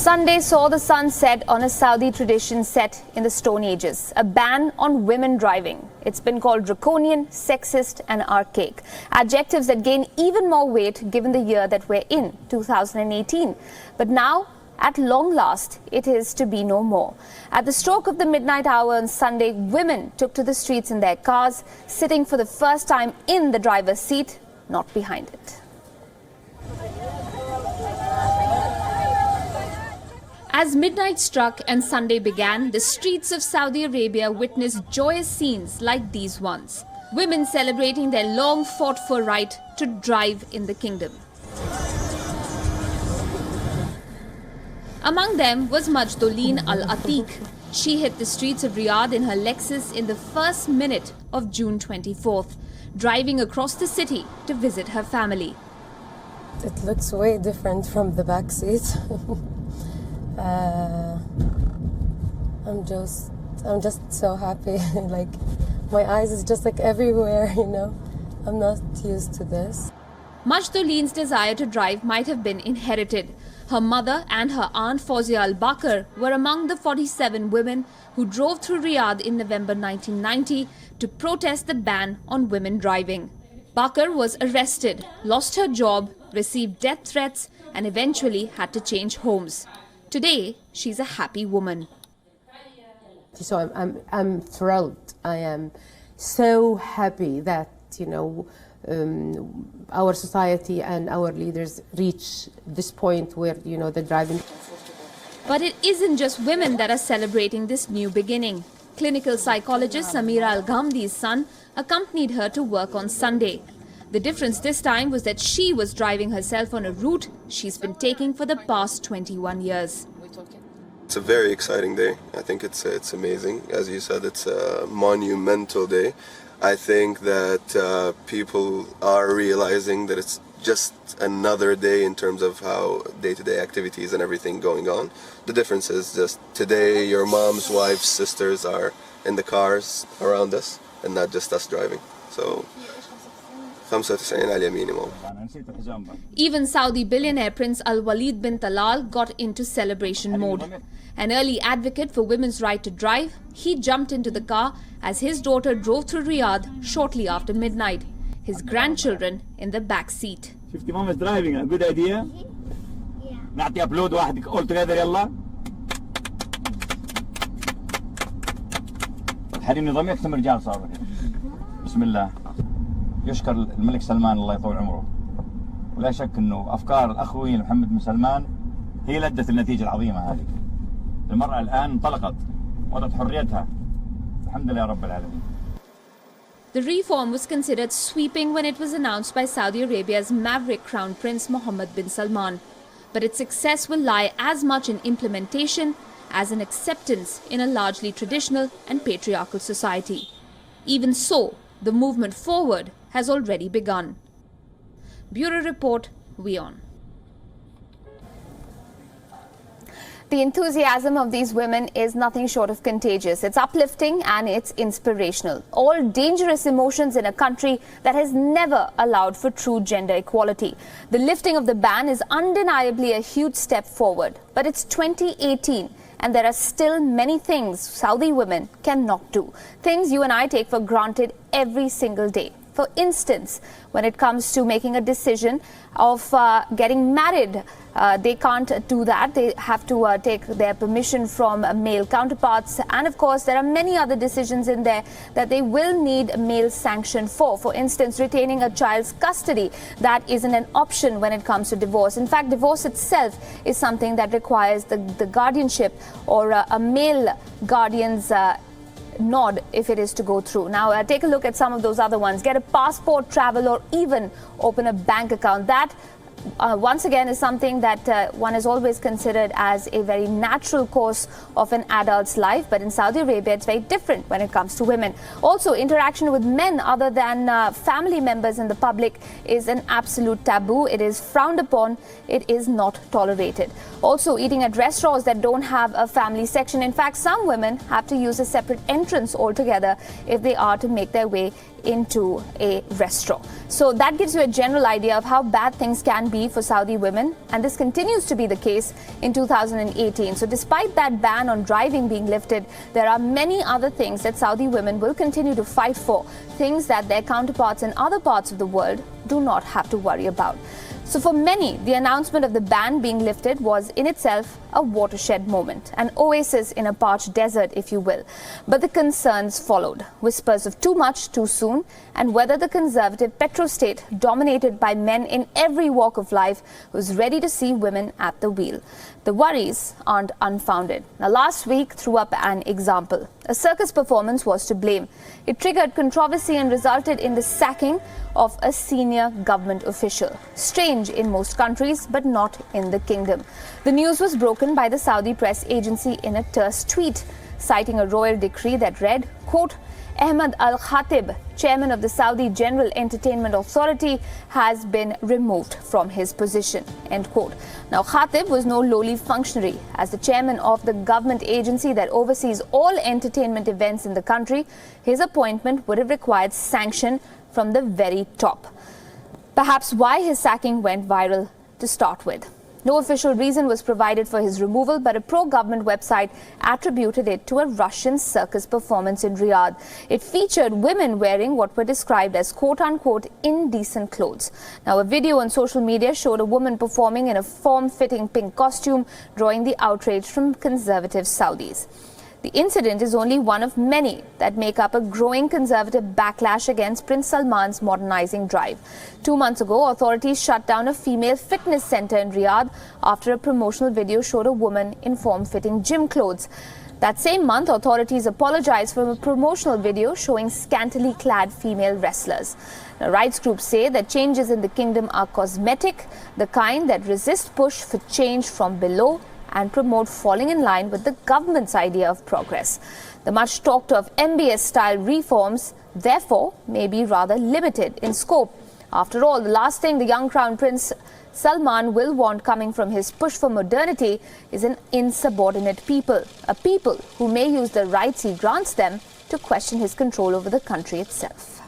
Sunday saw the sun set on a Saudi tradition set in the Stone Ages, a ban on women driving. It's been called draconian, sexist and archaic, adjectives that gain even more weight given the year that we're in, 2018. But now, at long last, it is to be no more. At the stroke of the midnight hour on Sunday, women took to the streets in their cars, sitting for the first time in the driver's seat, not behind it. As midnight struck and Sunday began, the streets of Saudi Arabia witnessed joyous scenes like these ones. Women celebrating their long fought for right to drive in the kingdom. Among them was Majdoleen Al Atiq. She hit the streets of Riyadh in her Lexus in the first minute of June 24th, driving across the city to visit her family. It looks way different from the back seat. I'm just so happy. Like, my eyes is just like everywhere, you know. I'm not used to this. Majdoleen's desire to drive might have been inherited. Her mother and her aunt Fawzia Al Bakr were among the 47 women who drove through Riyadh in November 1990 to protest the ban on women driving. Bakr was arrested, lost her job, received death threats and eventually had to change homes. Today, she's a happy woman. So I'm thrilled. I am so happy that, you know, our society and our leaders reach this point where, you know, the driving. But it isn't just women that are celebrating this new beginning. Clinical psychologist Samira Al-Ghamdi's son accompanied her to work on Sunday. The difference this time was that she was driving herself on a route she's been taking for the past 21 years. It's a very exciting day. I think it's amazing. As you said, it's a monumental day. I think that people are realizing that it's just another day in terms of how day-to-day activities and everything going on. The difference is just today your mom's, wife's, sisters are in the cars around us and not just us driving. So 95 على minimum. Even Saudi billionaire Prince Al Walid bin Talal got into celebration mode. An early advocate for women's right to drive, he jumped into the car as his daughter drove through Riyadh shortly after midnight, his grandchildren in the back seat. 50 mom is driving, a good idea? نعطي upload واحد all together يلا. حريم نظامي أكثر من رجال صاروا. بسم الله. يشكر الملك سلمان الله يطول عمره. ولا شك انه افكار الاخوي محمد بن سلمان هي اللي ادت النتيجه العظيمه هذه. المراه الان انطلقت وضعت حريتها. الحمد لله رب العالمين. The reform was considered sweeping when it was announced by Saudi Arabia's maverick crown prince Mohammed bin Salman. But its success will lie as much in implementation as in acceptance in a largely traditional and patriarchal society. Even so, the movement forward has already begun. Bureau Report, WION. The enthusiasm of these women is nothing short of contagious. It's uplifting and it's inspirational. All dangerous emotions in a country that has never allowed for true gender equality. The lifting of the ban is undeniably a huge step forward. But it's 2018 and there are still many things Saudi women cannot do. Things you and I take for granted every single day. For instance, when it comes to making a decision of getting married, they can't do that. They have to take their permission from male counterparts. And of course, there are many other decisions in there that they will need male sanction for. For instance, retaining a child's custody. That isn't an option when it comes to divorce. In fact, divorce itself is something that requires the guardianship or a male guardian's nod if it is to go through. Now, take a look at some of those other ones. Get a passport, travel, or even open a bank account. That once again is something that one is always considered as a very natural course of an adult's life, but in Saudi Arabia it's very different when it comes to women. Also, interaction with men other than family members in the public is an absolute taboo. It is frowned upon. It is not tolerated. Also, eating at restaurants that don't have a family section. In fact, some women have to use a separate entrance altogether if they are to make their way into a restaurant. So that gives you a general idea of how bad things can be for Saudi women, and this continues to be the case in 2018. So despite that ban on driving being lifted, there are many other things that Saudi women will continue to fight for, things that their counterparts in other parts of the world do not have to worry about. So for many, the announcement of the ban being lifted was in itself a watershed moment, an oasis in a parched desert, if you will. But the concerns followed, whispers of too much too soon, and whether the conservative petrostate, dominated by men in every walk of life, was ready to see women at the wheel. The worries aren't unfounded. Now, last week threw up an example. A circus performance was to blame. It triggered controversy and resulted in the sacking of a senior government official. Strange in most countries, but not in the kingdom. The news was broken by the Saudi press agency in a terse tweet, citing a royal decree that read, quote, Ahmed Al Khatib, chairman of the Saudi General Entertainment Authority, has been removed from his position, end quote. Now, Khatib was no lowly functionary. As the chairman of the government agency that oversees all entertainment events in the country, his appointment would have required sanction from the very top. Perhaps why his sacking went viral to start with. No official reason was provided for his removal, but a pro-government website attributed it to a Russian circus performance in Riyadh. It featured women wearing what were described as quote-unquote indecent clothes. Now, a video on social media showed a woman performing in a form-fitting pink costume, drawing the outrage from conservative Saudis. The incident is only one of many that make up a growing conservative backlash against Prince Salman's modernizing drive. 2 months ago, authorities shut down a female fitness center in Riyadh after a promotional video showed a woman in form-fitting gym clothes. That same month, authorities apologized for a promotional video showing scantily clad female wrestlers. Now, rights groups say that changes in the kingdom are cosmetic, the kind that resist push for change from below and promote falling in line with the government's idea of progress. The much talked of MBS-style reforms, therefore, may be rather limited in scope. After all, the last thing the young Crown Prince Salman will want coming from his push for modernity is an insubordinate people, a people who may use the rights he grants them to question his control over the country itself.